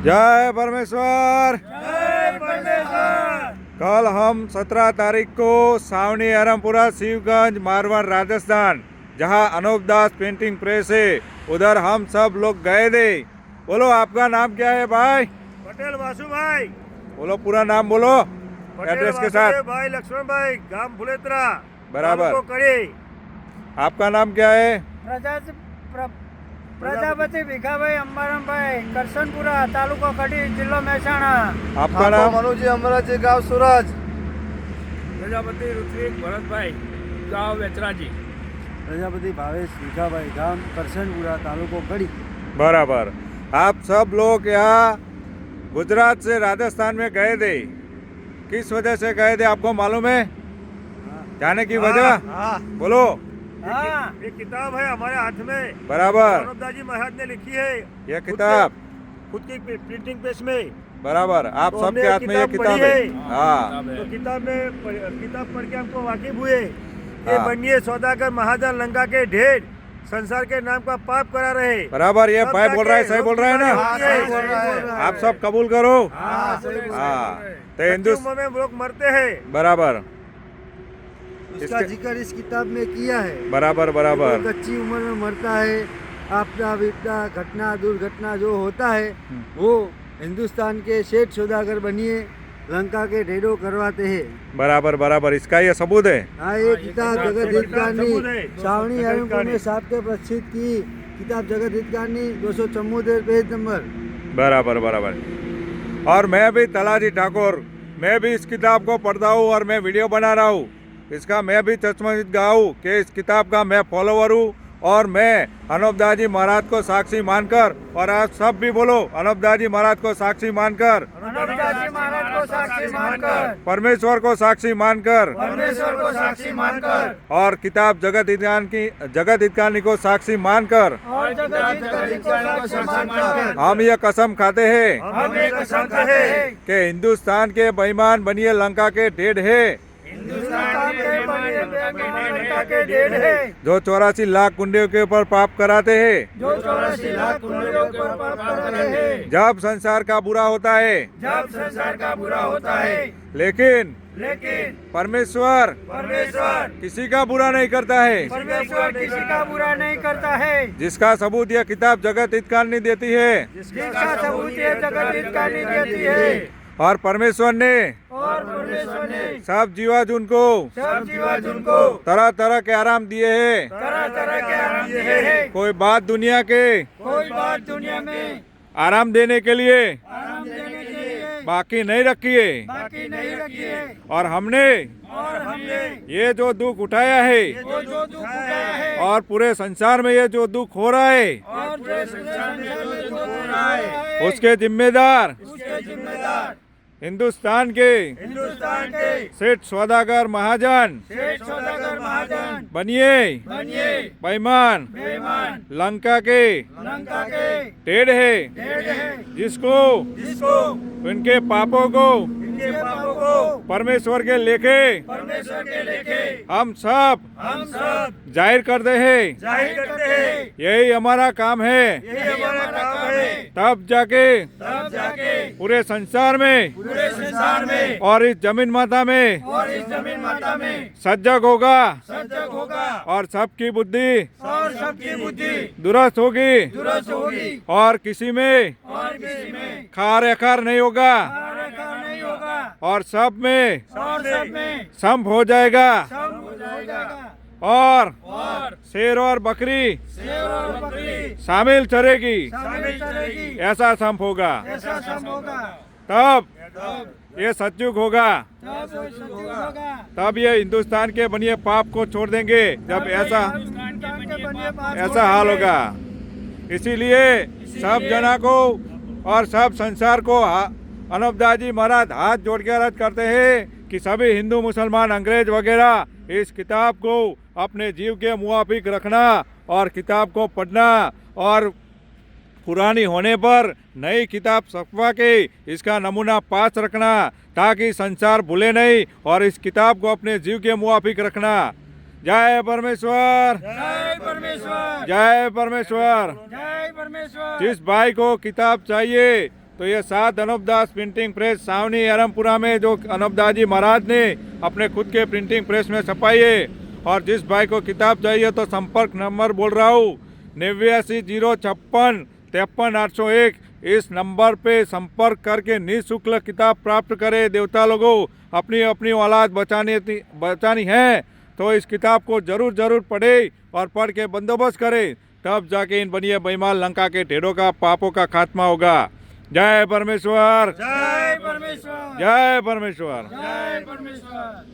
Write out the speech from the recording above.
जय परमेश्वर। जय परमेश्वर। कल हम 17 तारीख को सावनी अरमपुरा शिवगंज मारवाड़ राजस्थान जहां अनूप दास पेंटिंग प्रेस है उधर हम सब लोग गए थे। बोलो आपका नाम क्या है भाई? पटेल वासु भाई। बोलो पूरा नाम बोलो एड्रेस के साथ। भाई लक्ष्मण भाई गांव फुलेत्रा बराबर। करे। आपका नाम क्या है? प्रजापति भीखाभाई अंबारामभाई करसनपुरा तालुको कड़ी जिल्लो महेसाणा। आपका नाम? मनुजी अमराजी गांव सूरज। प्रजापति ऋत्विक भरतभाई गांव वेचराजी। प्रजापति भावेश भीखाभाई गांव करसनपुरा तालुको कड़ी। बराबर। आप सब लोग यहाँ गुजरात से राजस्थान में गए थे, किस वजह से गए थे आपको मालूम है? जाने की वजह बोलो। ये किताब है हमारे हाथ में। बराबर। अनूप दास जी महाराज ने लिखी है ये किताब खुद की प्रिंटिंग प्रेस में। बराबर। आप तो सबके हमने हाथ में ये किताब है। हाँ। तो किताब पढ़ के हमको वाकिफ हुए ये हाँ। बनिए सौदागर महाजन लंका के ढेर संसार के नाम का पाप करा रहे। बराबर। ये भाई बोल रहा है, सही बोल रहा है ना? हाँ, सही बोल रहा है। आप सब कबूल करो। हाँ, सही बोल रहा है। हाँ तो कच्ची हिंदुस्तान उम्र में लोग मरते हैं। बराबर। उसका जिक्र इस किताब में किया है। बराबर बराबर। जो कच्ची उम्र में मरता है, आपदा विपदा घटना दुर्घटना जो होता है वो हिंदुस्तान के सेठ सौदागर बनिए लंका के ढेरों करवाते हैं। बराबर बराबर। इसका ये सबूत है। हाँ, ये किताब जगत हितकारी सबूत है। सावनी अरमपुर में सबके प्रसिद्ध की किताब जगत हितकारी 274 पेज नंबर। बराबर बराबर। और मैं भी तलाजी ठाकुर, मैं भी इस किताब को पढ़ता हूँ और मैं वीडियो बना रहा हूँ। इसका मैं भी चश्मदीद गाऊँ कि इस किताब का मैं फॉलोवर हूँ और मैं अनूप दास जी महाराज को साक्षी मानकर, और आप सब भी बोलो अनूप दास जी महाराज को साक्षी मानकर, अनूप दास जी महाराज को साक्षी मानकर, परमेश्वर को साक्षी मानकर, परमेश्वर को साक्षी मानकर और किताब जगत हितकारी को साक्षी मानकर और जगत हितकारी को साक्षी मानकर हम ये कसम खाते हैं हम ये कसम खाते हैं कि हिंदुस्तान के बेईमान बनिए लंका के ढेर है हिंदुस्तान के बनिए लंका के ढेर है जो 84 लाख कुंडियों के ऊपर पाप कराते हैं, जो 84 लाख कुंडियों के ऊपर पाप करते हैं। जब संसार का बुरा होता है जब संसार का बुरा होता है लेकिन परमेश्वर किसी का बुरा नहीं करता है, परमेश्वर किसी का बुरा नहीं करता है। जिसका सबूत यह किताब जगत हितकारी देती है। जिसका सबूत ये जगत हितकारी देती है। और परमेश्वर ने सब जीवाजुन को तरह तरह के आराम दिए हैं। कोई बात दुनिया में आराम देने के लिए बाकी नहीं रखी है। और हमने ये जो दुख उठाया है और पूरे संसार में ये जो दुख हो रहा है उसके जिम्मेदार हिंदुस्तान के सेठ सौदागर महाजन बनिए बेईमान लंका के टेढ़ है जिसको उनके पापों को परमेश्वर के लेखे हम सब जाहिर करते हैं। यही हमारा काम है। तब जाके पूरे संसार में और इस जमीन माता में सजग होगा और सबकी बुद्धि दुरुस्त होगी और किसी में खार अखार नहीं होगा और सब में संप हो जाएगा और शेर और बकरी शामिल चरेगी। ऐसा संप होगा तब ये सतयुग होगा। तब ये हिंदुस्तान के बनिए पाप को छोड़ देंगे जब ऐसा हाल होगा। इसीलिए सब जना को और सब संसार को अनूप दास जी महाराज हाथ जोड़ के अर्ज करते हैं कि सभी हिंदू मुसलमान अंग्रेज वगैरह इस किताब को अपने जीव के मुवाफिक रखना और किताब को पढ़ना और पुरानी होने पर नई किताब छपवा के इसका नमूना पास रखना ताकि संसार भूले नहीं और इस किताब को अपने जीव के मुवाफिक रखना। जय परमेश्वर, जय परमेश्वर, जय परमेश्वर। जय परमेश्वर। जिस भाई को किताब चाहिए तो ये 7 अनूपदास प्रिंटिंग प्रेस सावनी एरमपुरा में जो अनूपदास जी महाराज ने अपने खुद के प्रिंटिंग प्रेस में छपाई है। और जिस भाई को किताब चाहिए तो संपर्क नंबर बोल रहा हूँ 8905533801। इस नंबर पे संपर्क करके निःशुल्क किताब प्राप्त करें। देवता लोगों, अपनी अपनी औलाद बचानी है तो इस किताब को जरूर पढ़े और पढ़ के बंदोबस्त करें, तब जाके इन बनिए बेईमान लंका के ढेरों का पापों का खात्मा होगा। जय परमेश्वर, जय परमेश्वर। जय परमेश्वर। जय परमेश्वर।